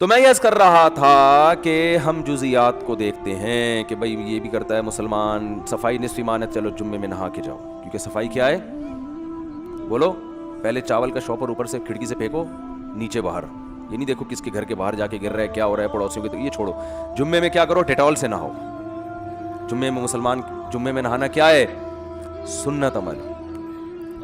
تو میں یہ کر رہا تھا کہ ہم جزیات کو دیکھتے ہیں کہ بھائی یہ بھی کرتا ہے مسلمان، صفائی نصف ایمان ہے، چلو جمعے میں نہا کے جاؤ، کیونکہ صفائی کیا ہے؟ بولو، پہلے چاول کا شاپر اوپر سے کھڑکی سے پھینکو نیچے باہر، یہ نہیں دیکھو کس کے گھر کے باہر جا کے گر رہا ہے، کیا ہو رہا ہے پڑوسیوں کے، تو یہ چھوڑو. جمعے میں کیا کرو؟ ڈیٹول سے نہاؤ. جمعے میں مسلمان جمعے میں نہانا کیا ہے؟ سنت عمل.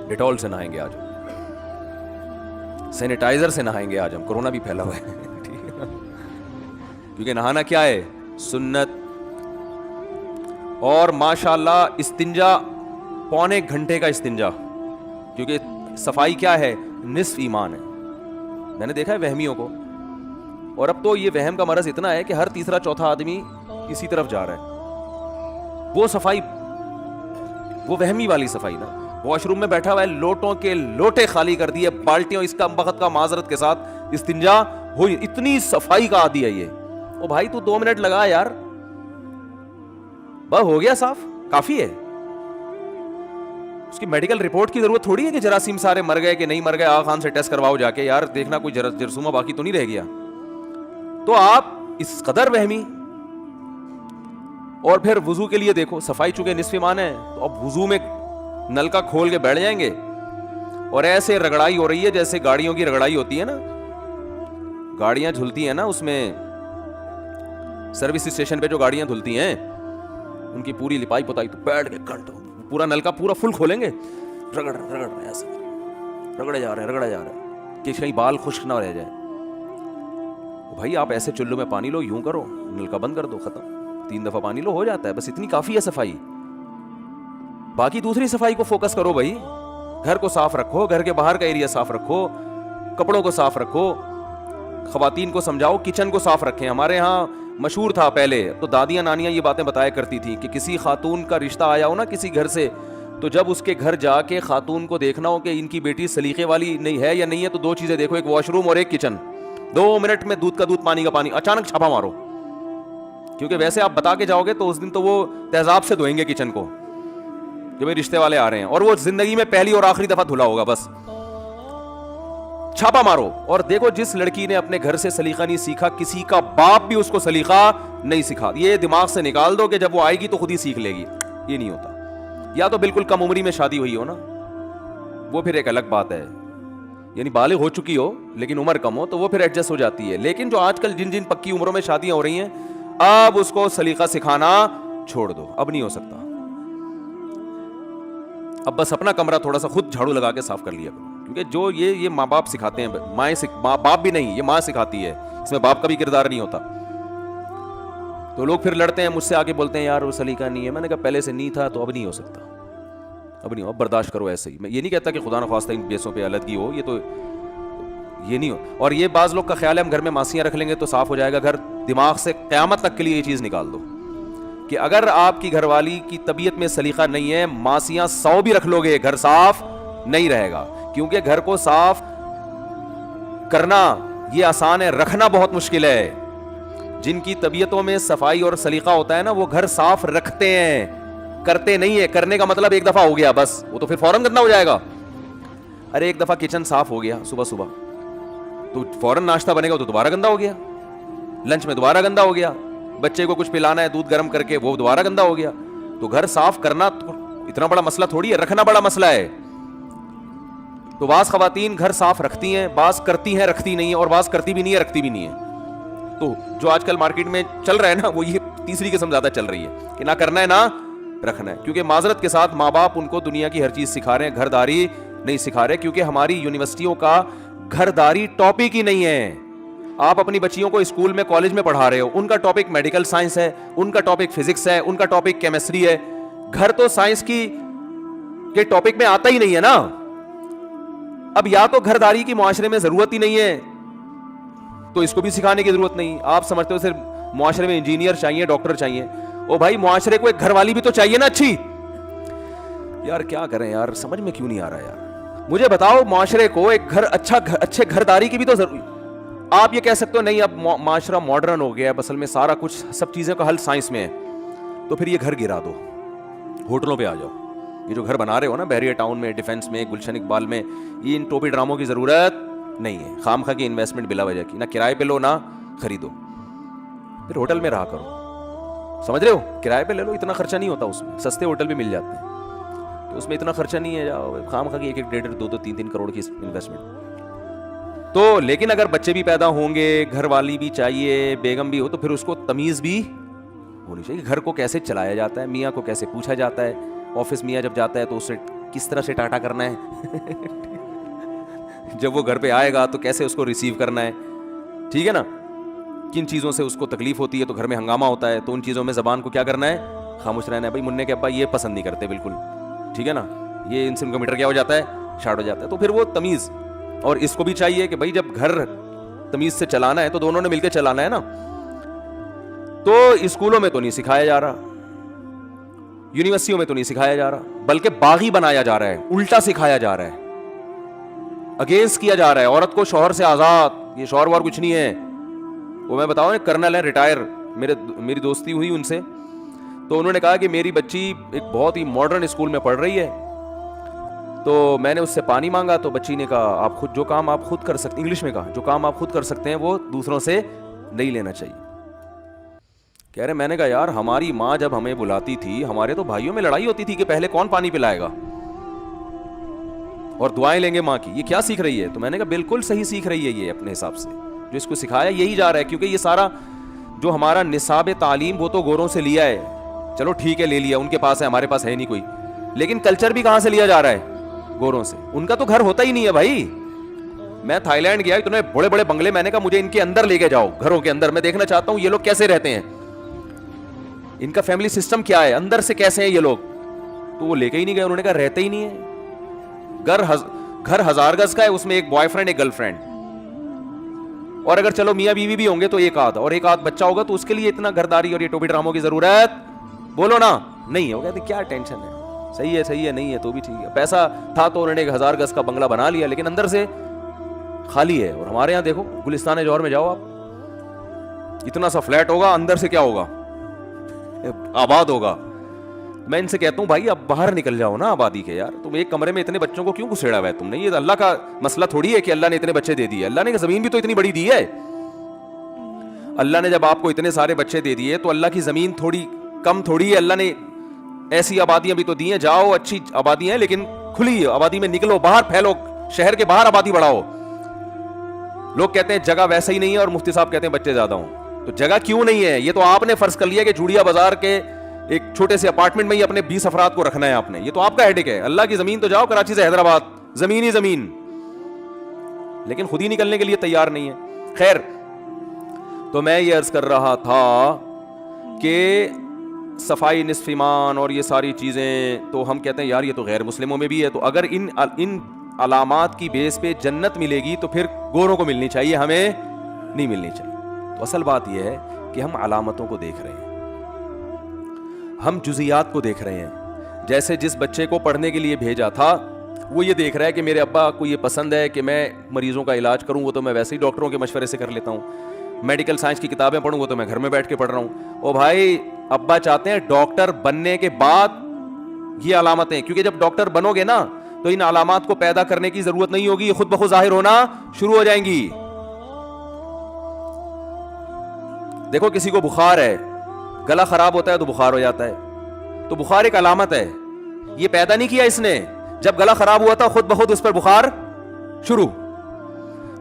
ڈیٹول سے نہائیں گے آج، سینیٹائزر سے نہائیں گے آج ہم، کورونا بھی پھیلا ہوا ہے کیونکہ نہانا کیا ہے؟ سنت. اور ماشاءاللہ استنجا پونے گھنٹے کا استنجا، کیونکہ صفائی کیا ہے؟ نصف ایمان ہے. میں نے دیکھا ہے وہمیوں کو، اور اب تو یہ وہم کا مرض اتنا ہے کہ ہر تیسرا چوتھا آدمی اسی طرف جا رہا ہے. وہ صفائی، وہ وہمی والی صفائی نا. واش روم میں بیٹھا ہوا ہے، لوٹوں کے لوٹے خالی کر دیے، بالٹیوں اس کا وقت کا معذرت کے ساتھ استنجا ہوئی. اتنی صفائی کا عادی ہے یہ. او بھائی تو 2 منٹ لگا یار، بس ہو گیا صاف، کافی ہے. اس کی میڈیکل رپورٹ کی ضرورت تھوڑی ہے کہ جراثیم سارے مر گئے کہ نہیں مر گئے، آغا خان سے ٹیسٹ کرواؤ جا کے، یار دیکھنا کوئی جرثومہ باقی تو نہیں رہ گیا. تو آپ اس قدر وہمی. اور پھر وضو کے لیے دیکھو، صفائی چونکہ نصف ایمان ہے، تو اب وضو میں نلکا کھول کے بیٹھ جائیں گے اور ایسے رگڑائی ہو رہی ہے جیسے گاڑیوں کی رگڑائی ہوتی ہے نا، گاڑیاں دھلتی ہیں نا، اس میں سروس اسٹیشن پہ جو گاڑیاں دھلتی ہیں ان کی پوری لپائی پتائی، تو بیٹھ کے گھنٹوں پورا نلکا پورا فل کھولیں گے، رگڑ رگڑ ایسے رگڑے جا رہے ہیں کہ کہیں بال خشک نہ رہ جائے. بھائی آپ ایسے چلو میں پانی لو، یوں کرو، نلکا بند کر دو، ختم. 3 دفعہ پانی لو، ہو جاتا ہے، بس اتنی کافی ہے صفائی. باقی دوسری صفائی کو فوکس کرو بھائی. گھر کو صاف رکھو، گھر کے باہر کا ایریا صاف رکھو، کپڑوں کو صاف رکھو، خواتین کو سمجھاؤ کچن کو صاف رکھیں. ہمارے ہاں مشہور تھا پہلے تو دادیاں نانیاں یہ باتیں بتایا کرتی تھی کہ کسی خاتون کا رشتہ آیا ہو نا کسی گھر سے، تو جب اس کے گھر جا کے خاتون کو دیکھنا ہو کہ ان کی بیٹی سلیقے والی نہیں ہے یا نہیں ہے، تو 2 چیزیں دیکھو، ایک واش روم اور ایک کچن. 2 منٹ میں دودھ کا دودھ، پانی کا پانی، اچانک چھاپا مارو. کیونکہ ویسے آپ بتا کے جاؤ گے تو اس دن تو وہ تیزاب سے دھوئیں گے کچن کو کہ بھائی رشتے والے آ رہے ہیں، اور وہ زندگی میں پہلی اور آخری دفعہ دھلا ہوگا. بس چھاپا مارو اور دیکھو جس لڑکی نے اپنے گھر سے سلیقہ نہیں سیکھا، کسی کا باپ بھی اس کو سلیقہ نہیں سکھا. یہ دماغ سے نکال دو کہ جب وہ آئے گی تو خود ہی سیکھ لے گی. یہ نہیں ہوتا. یا تو بالکل کم عمری میں شادی ہوئی ہو نا، وہ پھر ایک الگ بات ہے، یعنی بالغ ہو چکی ہو لیکن عمر کم ہو تو وہ پھر ایڈجسٹ ہو جاتی ہے. لیکن جو آج کل جن پکی عمروں میں شادیاں ہو رہی ہیں، اب اس کو سلیقہ سکھانا چھوڑ دو، اب نہیں ہو سکتا. اب بس اپنا کمرہ تھوڑا سا خود جھاڑو لگا کے صاف کر لیا کرو، کیونکہ جو یہ ماں باپ سکھاتے ہیں، ماں باپ بھی نہیں، یہ ماں سکھاتی ہے، اس میں باپ کا بھی کردار نہیں ہوتا. تو لوگ پھر لڑتے ہیں مجھ سے، آگے بولتے ہیں یار وہ سلیقہ نہیں ہے. میں نے کہا پہلے سے نہیں تھا تو اب نہیں ہو سکتا، اب نہیں ہو، اب برداشت کرو ایسے ہی. میں یہ نہیں کہتا کہ خدا نخواستہ ان بیسوں پہ علیحدگی ہو، یہ تو یہ نہیں ہو. اور یہ بعض لوگ کا خیال ہے ہم گھر میں ماسیاں رکھ لیں گے تو صاف ہو جائے گا گھر. دماغ سے قیامت تک کے لیے یہ چیز نکال دو کہ اگر آپ کی گھر والی کی طبیعت میں سلیقہ نہیں ہے، ماسیاں 100 بھی رکھ لو گے، گھر صاف نہیں رہے گا. کیونکہ گھر کو صاف کرنا یہ آسان ہے، رکھنا بہت مشکل ہے. جن کی طبیعتوں میں صفائی اور سلیقہ ہوتا ہے نا، وہ گھر صاف رکھتے ہیں، کرتے نہیں ہے. کرنے کا مطلب ایک دفعہ ہو گیا بس، وہ تو پھر فوراً گندا ہو جائے گا. ارے ایک دفعہ کچن صاف ہو گیا صبح تو فوراً ناشتہ بنے گا تو دوبارہ گندا ہو گیا، لنچ میں دوبارہ گندا ہو گیا، بچے کو کچھ پلانا ہے دودھ گرم کر کے وہ دوبارہ گندا ہو گیا. تو گھر صاف کرنا اتنا بڑا مسئلہ تھوڑی ہے، رکھنا بڑا مسئلہ ہے. تو بعض خواتین گھر صاف رکھتی ہیں، بعض کرتی ہیں رکھتی نہیں ہیں، اور بعض کرتی بھی نہیں ہے رکھتی بھی نہیں ہے. تو جو آج کل مارکیٹ میں چل رہا ہے نا، وہ یہ تیسری قسم زیادہ چل رہی ہے کہ نہ کرنا ہے نہ رکھنا ہے. کیونکہ معذرت کے ساتھ ماں باپ ان کو دنیا کی ہر چیز سکھا رہے ہیں، گھرداری نہیں سکھا رہے. کیونکہ ہماری یونیورسٹیوں کا گھرداری ٹاپک ہی نہیں ہے. آپ اپنی بچیوں کو اسکول میں کالج میں پڑھا رہے ہو، ان کا ٹاپک میڈیکل سائنس ہے، ان کا ٹاپک فزکس ہے، ان کا ٹاپک کیمسٹری ہے. گھر تو سائنس کے ٹاپک میں آتا ہی نہیں ہے نا. اب یا تو گھرداری کی معاشرے میں ضرورت ہی نہیں ہے تو اس کو بھی سکھانے کی ضرورت نہیں. آپ سمجھتے ہو صرف معاشرے میں انجینئر چاہیے، ڈاکٹر چاہیے. او بھائی معاشرے کو ایک گھر والی بھی تو چاہیے نا اچھی. یار کیا کریں یار، سمجھ میں کیوں نہیں آ رہا یار. مجھے بتاؤ معاشرے کو ایک گھر اچھے گھرداری کی بھی تو ضروری. آپ یہ کہہ سکتے ہو نہیں اب معاشرہ ماڈرن ہو گیا ہے، اصل میں سارا کچھ سب چیزوں کا حل سائنس میں ہے، تو پھر یہ گھر گرا دو، ہوٹلوں پہ آ جاؤ. یہ جو گھر بنا رہے ہو نا بحریہ ٹاؤن میں، ڈیفینس میں، گلشن اقبال میں، یہ ان ٹوپی ڈراموں کی ضرورت نہیں ہے. خام خواہ کی انویسٹمنٹ بلا وجہ کی، نہ کرائے پہ لو نہ खरीदो, फिर होटल में रहा करो। समझ रहे हो? किराए पे ले लो, इतना खर्चा नहीं होता उसमें, सस्ते होटल भी मिल जाते हैं, तो उसमें इतना खर्चा नहीं है। जाओ खाम खा के 1-1, 1.5, 2-2, 3-3 करोड़ की इन्वेस्टमेंट। तो लेकिन अगर बच्चे भी पैदा होंगे, घर वाली भी चाहिए, बेगम भी हो, तो फिर उसको तमीज़ भी होनी चाहिए। घर को कैसे चलाया जाता है, मियाँ को कैसे पूछा जाता है, ऑफिस मियाँ जब जाता है तो उससे किस तरह से टाटा करना है जब वो घर पे आएगा तो कैसे उसको रिसीव करना है, ठीक है ना? किन चीज़ों से उसको तकलीफ होती है, तो घर में हंगामा होता है, तो उन चीज़ों में ज़बान को क्या करना है, खामोश रहना है। भाई मुन्ने के अब्बा ये पसंद नहीं करते बिल्कुल, ठीक है ना, ये इनसे उनका मीटर क्या हो जाता है, शार्ट हो जाता है। तो फिर वो तमीज़, और इसको भी चाहिए कि भाई जब घर तमीज़ से चलाना है तो दोनों ने मिलकर चलाना है ना। तो स्कूलों में तो नहीं सिखाया जा रहा, यूनिवर्सिटियों में तो नहीं सिखाया जा रहा, बल्कि बागी बनाया जा रहा है, उल्टा सिखाया जा रहा है, अगेंस्ट किया जा रहा है औरत को शौहर से आज़ाद। ये शौहर वार कुछ नहीं है। वो मैं बताऊं, कर्नल है रिटायर, मेरी दोस्ती हुई उनसे, तो उन्होंने कहा कि मेरी बच्ची एक बहुत ही मॉडर्न स्कूल में पढ़ रही है, तो मैंने उससे पानी मांगा, तो बच्ची ने कहा आप खुद जो काम आप खुद कर सकते, इंग्लिश में कहा जो काम आप खुद कर सकते हैं वो दूसरों से नहीं लेना चाहिए। कह रहे, मैंने कहा यार हमारी माँ जब हमें बुलाती थी, हमारे तो भाइयों में लड़ाई होती थी कि पहले कौन पानी पिलाएगा, और दुआएं लेंगे माँ की। ये क्या सीख रही है? तो मैंने कहा बिल्कुल सही सीख रही है ये, अपने हिसाब से जो इसको सिखाया यही जा रहा है, क्योंकि ये सारा जो हमारा निसाब तालीम वो तो गोरों से लिया है, चलो ठीक है ले लिया, उनके पास है, हमारे पास है नहीं कोई, लेकिन कल्चर भी कहां से लिया जा रहा है? गोरों से। उनका तो घर होता ही नहीं है भाई। मैं थाईलैंड गया, इतने बड़े बड़े बंगले, मैंने कहा मुझे इनके अंदर लेके जाओ, घरों के अंदर, मैं देखना चाहता हूं ये लोग कैसे रहते हैं, इनका फैमिली सिस्टम क्या है, अंदर से कैसे हैं ये लोग। तो वो लेके ही नहीं गए, उन्होंने कहा रहते ही नहीं है। घर 1000 गज का है, उसमें एक बॉयफ्रेंड एक गर्लफ्रेंड, और अगर चलो मियां बीवी भी होंगे तो एक आध, और एक आध बच्चा होगा, तो उसके लिए इतना घरदारी और ये टोपी ड्रामों की जरूरत बोलो ना नहीं हो। कहते क्या टेंशन है, सही है नहीं है तो भी ठीक है, पैसा था तो उन्होंने 1000 गज का बंगला बना लिया, लेकिन अंदर से खाली है। और हमारे यहाँ देखो गुलिस्तान जौहर में जाओ आप, इतना सा फ्लैट होगा, अंदर से क्या होगा, आबाद होगा। मैं इनसे कहता हूं भाई अब बाहर निकल जाओ ना आबादी के, यार तुम एक कमरे में इतने बच्चों को क्यों घुसेड़ा हुआ है तुमने? ये अल्लाह का मसला थोड़ी है कि अल्लाह ने इतने बच्चे दे दिए, अल्लाह ने जमीन भी तो इतनी बड़ी दी है। अल्लाह ने जब आपको इतने सारे बच्चे दे दिए तो अल्लाह की जमीन थोड़ी कम थोड़ी है, अल्लाह ने ऐसी आबादियां भी तो दी हैं। जाओ अच्छी आबादी है, लेकिन खुली आबादी में निकलो, बाहर फैलो, शहर के बाहर आबादी बढ़ाओ। लोग कहते हैं जगह वैसा ही नहीं है, और मुफ्ती साहब कहते हैं बच्चे ज्यादा हों। तो जगह क्यों नहीं है? ये तो आपने फर्ज कर लिया कि जूड़िया बाजार के एक छोटे से अपार्टमेंट में ही अपने 20 अफराद को रखना है आपने, ये तो आपका हेडेक है। अल्लाह की जमीन तो जाओ, कराची से हैदराबाद जमीन ही जमीन, लेकिन खुद ही निकलने के लिए तैयार नहीं है। खैर, तो मैं ये अर्ज कर रहा था कि सफाई निस्फ ईमान और ये सारी चीजें तो हम कहते हैं यार ये तो गैर मुस्लिमों में भी है, तो अगर इन अलामात की बेस पे जन्नत मिलेगी तो फिर गोरों को मिलनी चाहिए, हमें नहीं मिलनी चाहिए। तो असल बात यह है कि हम अलामतों को देख रहे हैं, हम जुजियात को देख रहे हैं। जैसे जिस बच्चे को पढ़ने के लिए भेजा था वो ये देख रहा है कि मेरे अब्बा को ये पसंद है कि मैं मरीजों का इलाज करूं, वो तो मैं वैसे ही डॉक्टरों के मशवरे से कर लेता हूं। मेडिकल साइंस की किताबें पढ़ूं, वो तो मैं घर में बैठ के पढ़ रहा हूं। ओ भाई, अब्बा चाहते हैं डॉक्टर बनने के बाद ये अलामतें, क्योंकि जब डॉक्टर बनोगे ना तो इन अलामात को पैदा करने की जरूरत नहीं होगी, ये खुद ब खुद जाहिर होना शुरू हो जाएंगी। देखो किसी को बुखार है, गला खराब होता है तो बुखार हो जाता है, तो बुखार एक अलामत है, ये पैदा नहीं किया इसने। जब गला खराब हुआ था खुद ब खुद उस पर बुखार शुरू।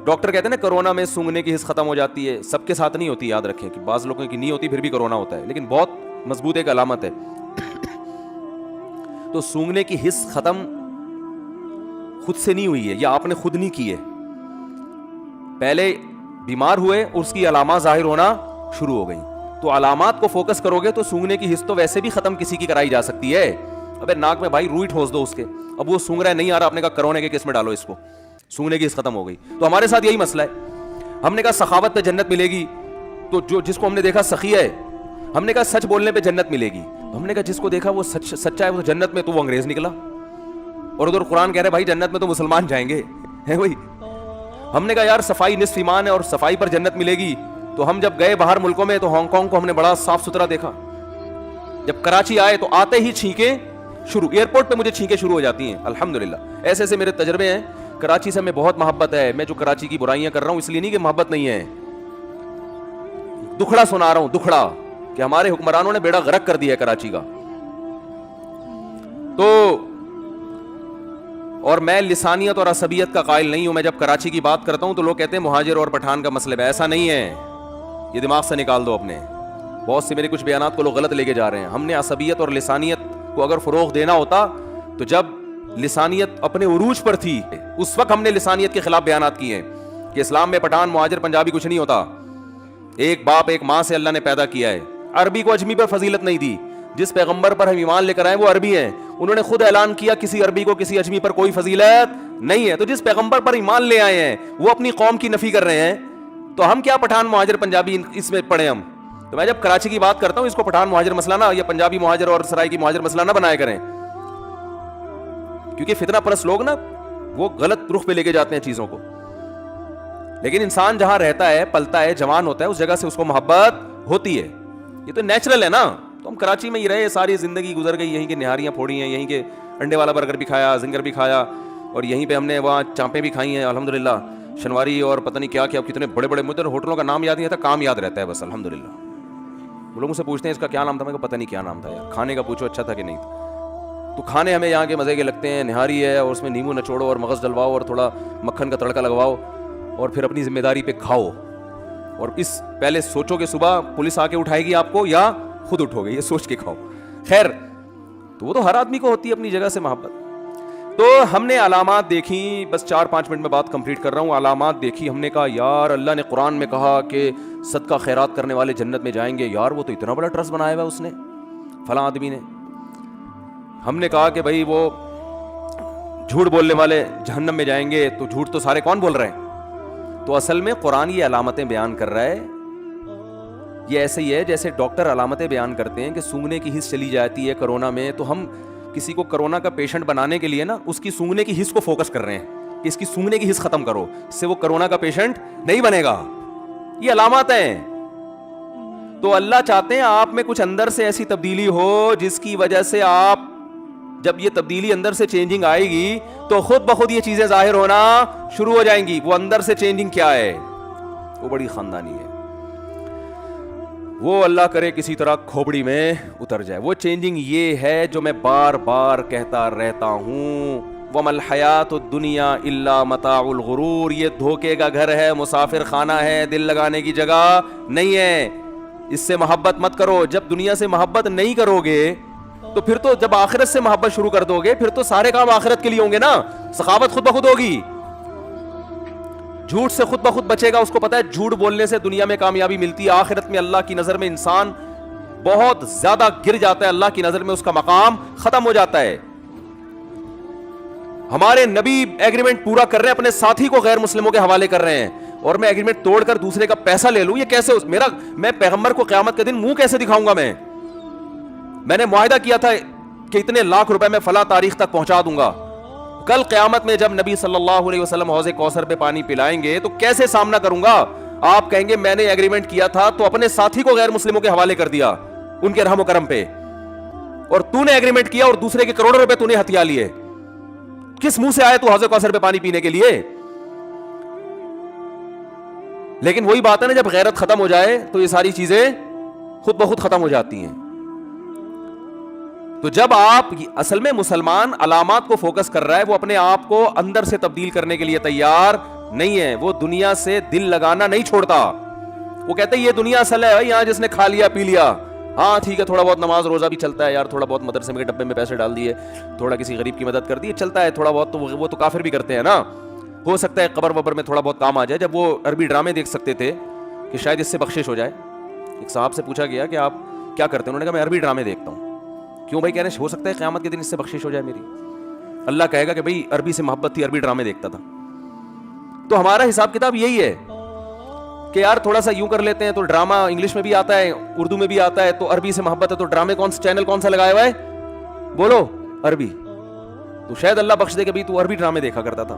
डॉक्टर कहते हैं ना कोरोना में सूंघने की हिस्स खत्म हो जाती है, सबके साथ नहीं होती, याद रखें कि बाज लोगों की नहीं होती फिर भी कोरोना होता है, लेकिन बहुत मजबूत एक अलामत है। तो सूंघने की हिस्स खत्म खुद से नहीं हुई है, या आपने खुद नहीं की है, पहले बीमार हुए उसकी अलामात जाहिर होना शुरू हो गई। तो अलामात को फोकस करोगे तो सूंघने की हिस्स तो वैसे भी खत्म किसी की कराई जा सकती है। अबे नाक में भाई रूई ठोस दो उसके, अब वो सूंघ रहा है नहीं आ रहा, आपने कहा कोरोना के केस में डालो इसको, सूंघने की हिस्स खत्म हो गई। तो हमारे साथ यही मसला है। हमने कहा सखावत पे जन्नत मिलेगी, तो जो जिसको हमने देखा सखी है, हमने कहा सच बोलने पे जन्नत मिलेगी, तो हमने कहा जिसको देखा वो सच्चा है वो जन्नत में, तो वो अंग्रेज निकला। और उधर कुरान कह रहे भाई जन्नत में तो मुसलमान जाएंगे, है भाई। हमने कहा यार सफाई निस्फ ईमान है और सफाई पर जन्नत मिलेगी, तो हम जब गए बाहर मुल्कों में तो हांगकांग को हमने बड़ा साफ सुथरा देखा। जब कराची आए तो आते ही छींके शुरू, एयरपोर्ट पे मुझे छींके शुरू हो जाती हैं अल्हम्दुलिल्लाह। ऐसे ऐसे मेरे तजर्बे हैं। कराची से हमें बहुत मोहब्बत है, मैं जो कराची की बुराइयां कर रहा हूं इसलिए नहीं कि मोहब्बत नहीं है, दुखड़ा सुना रहा हूं, दुखड़ा कि हमारे हुक्मरानों ने बेड़ा गर्क कर दिया है कराची का। तो और मैं लिसानियत और असबियत का कायल नहीं हूं। मैं जब कराची की बात करता हूं तो लोग कहते हैं मुहाजिर और पठान का मसला है। ऐसा नहीं है, ये दिमाग से निकाल दो अपने। बहुत से मेरे कुछ बयानात को लोग गलत लेके जा रहे हैं। हमने असबियत और लिसानियत को अगर फरोग देना होता तो जब लिसानियत अपने उरूज पर थी उस वक्त हमने लिसानियत के खिलाफ बयानात किए हैं कि इस्लाम में पठान मुहाजिर पंजाबी कुछ नहीं होता। एक बाप एक माँ से अल्लाह ने पैदा किया है। अरबी को अजमी पर फजीलत नहीं दी। जिस पैगंबर पर हम ईमान लेकर आए वो अरबी हैं। उन्होंने खुद ऐलान किया किसी अरबी को किसी अजमी पर कोई फजीलत नहीं है। तो जिस पैगंबर पर ईमान ले आए हैं वो अपनी कौम की नफी कर रहे हैं, तो हम क्या पठान मुहाजिर पंजाबी इसमें पढ़े हम। तो मैं जब कराची की बात करता हूं इसको पठान मुहाजिर मसला ना, या पंजाबी मुहाजिर और सराय की मुहाजिर मसला ना बनाया करें, क्योंकि फितना परस्त लोग ना वो गलत रुख पे लेके जाते हैं चीजों को। लेकिन इंसान जहां रहता है, पलता है, जवान होता है, उस जगह से उसको मोहब्बत होती है। ये तो नेचुरल है ना। तो हम कराची में ही रहे, सारी जिंदगी गुजर गई, यहीं के निहारियां फोड़ी हैं, यहीं के अंडे वाला बर्गर भी खाया, जिंगर भी खाया, और यहीं पे हमने वहाँ चांपें भी खाई हैं अल्हम्दुलिल्लाह, शनवारी और पता नहीं क्या क्या, कितने बड़े बड़े, मुझे होटलों का नाम याद नहीं आता, काम याद रहता है बस अल्हम्दुलिल्लाह। वो लोगों से पूछते हैं इसका क्या नाम था, मेरे को पता नहीं क्या नाम था यार। खाने का पूछो अच्छा था कि नहीं था। तो खाने हमें यहाँ के मज़े के लगते हैं। निहारी है और उसमें नींबू नचोड़ो और मगज़ डलवाओ और थोड़ा मक्खन का तड़का लगवाओ और फिर अपनी जिम्मेदारी पे खाओ। और इस पहले सोचो कि सुबह पुलिस आके उठाएगी आपको या खुद उठोगे, ये सोच के खाओ। खैर, तो वो तो हर आदमी को होती है अपनी जगह से मोहब्बत। तो हमने अलामात देखी, बस 4-5 मिनट में बात कंप्लीट कर रहा हूँ। अलामात देखी, हमने कहा यार अल्लाह ने कुरान में कहा कि सदका खैरात करने वाले जन्नत में जाएंगे। यार वो तो इतना बड़ा ट्रस्ट बनाया हुआ है उसने, फलां आदमी ने। हमने कहा कि भाई वो झूठ बोलने वाले जहन्नम में जाएंगे, तो झूठ तो सारे कौन बोल रहे हैं। तो असल में कुरान ये अलामतें बयान कर रहा है। ये ऐसे ही है जैसे डॉक्टर अलामतें बयान करते हैं कि सूंघने की हिस्स चली जाती है कोरोना में, तो हम किसी को कोरोना का पेशेंट बनाने के लिए ना उसकी सूंघने की हिस्स को फोकस कर रहे हैं कि इसकी सूंघने की हिस्स खत्म करो, इससे वो कोरोना का पेशेंट नहीं बनेगा। ये अलामत हैं। तो अल्लाह चाहते हैं आप में कुछ अंदर से ऐसी तब्दीली हो जिसकी वजह से आप, जब ये तब्दीली अंदर से चेंजिंग आएगी तो खुद ब खुद ये चीजें जाहिर होना शुरू हो जाएंगी। वो अंदर से चेंजिंग क्या है, वो बड़ी खानदानी है। वो अल्लाह करे किसी तरह खोपड़ी में उतर जाए। वो चेंजिंग ये है जो मैं बार बार कहता रहता हूँ, वमल हयातुद दुनिया इल्ला मताउल गुरूर। ये धोखे का घर है, मुसाफिर खाना है, दिल लगाने की जगह नहीं है। इससे मोहब्बत मत करो। जब दुनिया से मोहब्बत नहीं करोगे तो फिर तो जब आखिरत से मोहब्बत शुरू कर दोगे फिर तो सारे काम आखिरत के लिए होंगे ना। सखावत खुद ब खुद होगी। झूठ से खुद ब खुद बचेगा। उसको पता है झूठ बोलने से दुनिया में कामयाबी मिलती है, आखिरत में अल्लाह की नजर में इंसान बहुत ज्यादा गिर जाता है, अल्लाह की नजर में उसका मकाम खत्म हो जाता है। हमारे नबी एग्रीमेंट पूरा कर रहे हैं, अपने साथी को गैर मुस्लिमों के हवाले कर रहे हैं, और मैं एग्रीमेंट तोड़कर दूसरे का पैसा ले लूं, ये कैसे? मैं पैगंबर को क़यामत के दिन मुंह कैसे दिखाऊंगा? मैंने मुआहिदा किया था कि इतने लाख रुपए मैं फला तारीख तक पहुंचा दूंगा। कल क़यामत में जब नबी सल्लल्लाहु अलैहि वसल्लम हौज़े कौसर पे पानी पिलाएंगे तो कैसे सामना करूंगा? आप कहेंगे मैंने एग्रीमेंट किया था तो अपने साथी को गैर मुस्लिमों के हवाले कर दिया उनके रहम करम पे, और तूने एग्रीमेंट किया और दूसरे के करोड़ों रुपए तूने हथिया लिए। किस मुंह से आया तू हौज़े कौसर पे पानी पीने के लिए? लेकिन वही बात है ना, जब गैरत खत्म हो जाए तो ये सारी चीजें खुद ब खुद खत्म हो जाती हैं। तो जब आप, असल में मुसलमान अलामात को फोकस कर रहा है, वो अपने आप को अंदर से तब्दील करने के लिए तैयार नहीं है। वो दुनिया से दिल लगाना नहीं छोड़ता। वो कहते हैं ये दुनिया असल है भाई, यहां जिसने खा लिया पी लिया, हाँ ठीक है, थोड़ा बहुत नमाज रोजा भी चलता है यार, थोड़ा बहुत मदरसे में डब्बे में पैसे डाल दिए, थोड़ा किसी गरीब की मदद कर दी, चलता है थोड़ा बहुत। तो वो तो काफिर भी करते हैं ना। हो सकता है कब्र वब्र में थोड़ा बहुत काम आ जाए। जब वो अरबी ड्रामे देख सकते थे कि शायद इससे बख्शिश हो जाए, एक साहब से पूछा गया कि आप क्या करते हैं? उन्होंने कहा मैं अरबी ड्रामे देखता हूँ। क्यों भाई? कह रहे हो सकता है क़यामत के दिन इससे बख्शिश हो जाए मेरी। अल्लाह कहेगा कि भाई अरबी से मोहब्बत थी, अरबी ड्रामे देखता था। तो हमारा हिसाब किताब यही है कि यार थोड़ा सा यूं कर लेते हैं तो ड्रामा इंग्लिश में भी आता है, उर्दू में भी आता है, तो अरबी से मोहब्बत है तो ड्रामे चैनल कौन सा लगाया हुआ है? बोलो, अरबी। तो शायद अल्लाह बख्श दे कि भाई तू अरबी ड्रामे देखा करता था।